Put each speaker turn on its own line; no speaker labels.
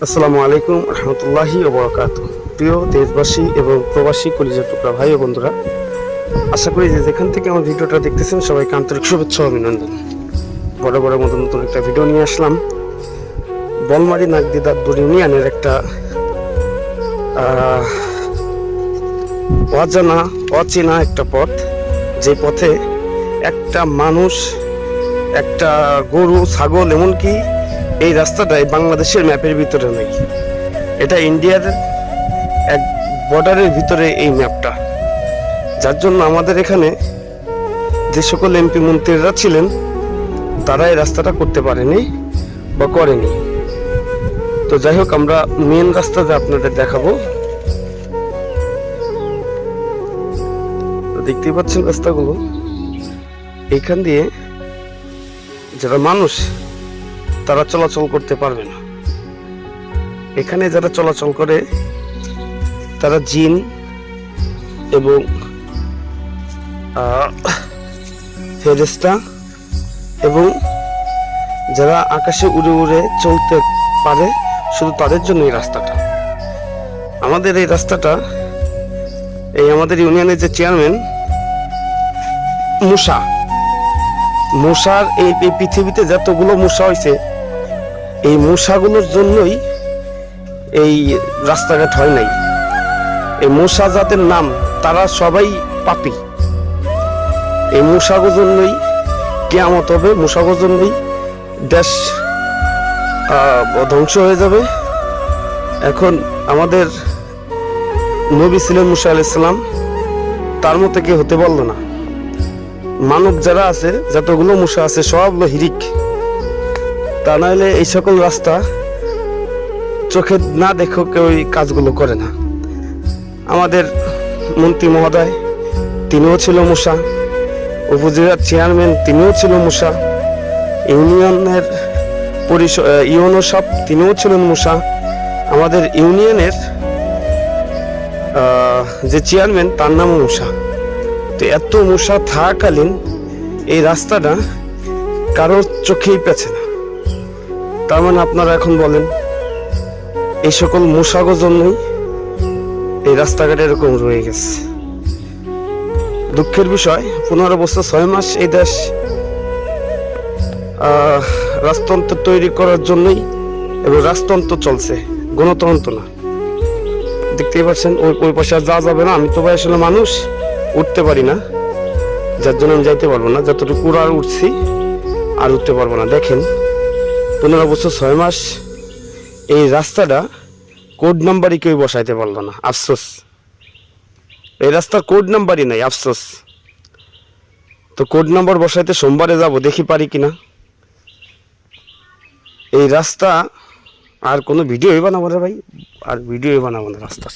আসসালামু আলাইকুম রহমতুল্লাহি ওয়া বারাকাতুহু। প্রিয় দেশবাসী এবং প্রবাসী কলিজার টুকরা ভাই ও বন্ধুরা, আশা করি যে যেখান থেকে আমার ভিডিওটা দেখতেছেন সবাইকে আন্তরিক শুভেচ্ছা ও অভিনন্দন। বড় মতো নতুন একটা ভিডিও নিয়ে আসলাম। বলমারি নাগদিদারদুর ইউনিয়নের একটা অচেনা একটা পথ, যে পথে একটা মানুষ, একটা গরু, ছাগল, এমনকি এই রাস্তাটাই বাংলাদেশের ম্যাপের ভিতরে নেই। এটা ইন্ডিয়ার এক বর্ডারের ভিতরে এই ম্যাপটা, যার জন্য আমাদের এখানে যে সকল এমপি মন্ত্রীরা ছিলেন তারা এই রাস্তাটা করতে পারেনি বা করেনি। তো যাই হোক, আমরা মেন রাস্তাতে আপনাদের দেখাবো। দেখতেই পাচ্ছেন রাস্তাগুলো, এইখান দিয়ে যারা মানুষ তারা চলাচল করতে পারবে না। এখানে যারা চলাচল করে তারা জিন এবং ফেরেশতা এবং যারা আকাশে উড়ে উড়ে চলতে পারে, শুধু তাদের জন্য এই রাস্তাটা। আমাদের এই রাস্তাটা, এই আমাদের ইউনিয়নের যে চেয়ারম্যান মূষার এই পৃথিবীতে যতগুলো মূষা হয়েছে, এই মূষাগুলোর জন্যই এই রাস্তাঘাট হয় নাই। এই মূষা জাতের নাম, তারা সবাই পাপী। এই মূষাগুলোর জন্যই কিয়ামত হবে, মূষাগুলোর জন্যই দেশ ধ্বংস হয়ে যাবে। এখন আমাদের নবী ছিলেন মূসা আলাইহিস সালাম, তার মতো কেউ হতে পারলো না। মানব যারা আছে, যতগুলো মূষা আছে সবগুলো হিরিক। তা নাহলে এই সকল রাস্তা চোখে না দেখো কেউ এই কাজগুলো করে না। আমাদের মন্ত্রী মহোদয়, তিনিও ছিল মূষা। উপজেলার চেয়ারম্যান, তিনিও ছিল মূষা। ইউনিয়নের ইউনো সব, তিনিও ছিলেন মূষা। আমাদের ইউনিয়নের যে চেয়ারম্যান, তার নামও মূষা। তো এত মূষা থাকাকালীন এই রাস্তাটা কারোর চোখেই পেছে না। তার মানে আপনারা এখন বলেন, এই সকল মূষাগোর জন্যই এই রাস্তাঘাট এরকম রয়ে গেছে। দুঃখের বিষয়, 15 বছর 6 মাস এই দেশ রাজতন্ত্র তৈরি করার জন্যই, এবং রাজতন্ত্র চলছে, গণতন্ত্র না। দেখতেই পাচ্ছেন ওই পাশে যা যাবে না। আমি তো ভাই আসলে মানুষ, উঠতে পারি না, যার জন্য আমি যাইতে পারবো না। যতটুকু আর উঠছি, আর উঠতে পারবো না। দেখেন, 15 বছর 6 মাস এই রাস্তাটা কোড নাম্বারই কেউ বসাইতে পারলো না। আফসোস, এই রাস্তার কোড নাম্বারই নাই, আফসোস। তো কোড নাম্বার বসাইতে সোমবারে যাব, দেখি পারি কিনা। এই রাস্তা আর কোনো ভিডিওই বানাবো না ভাই, আর ভিডিওই বানাবো না রাস্তা।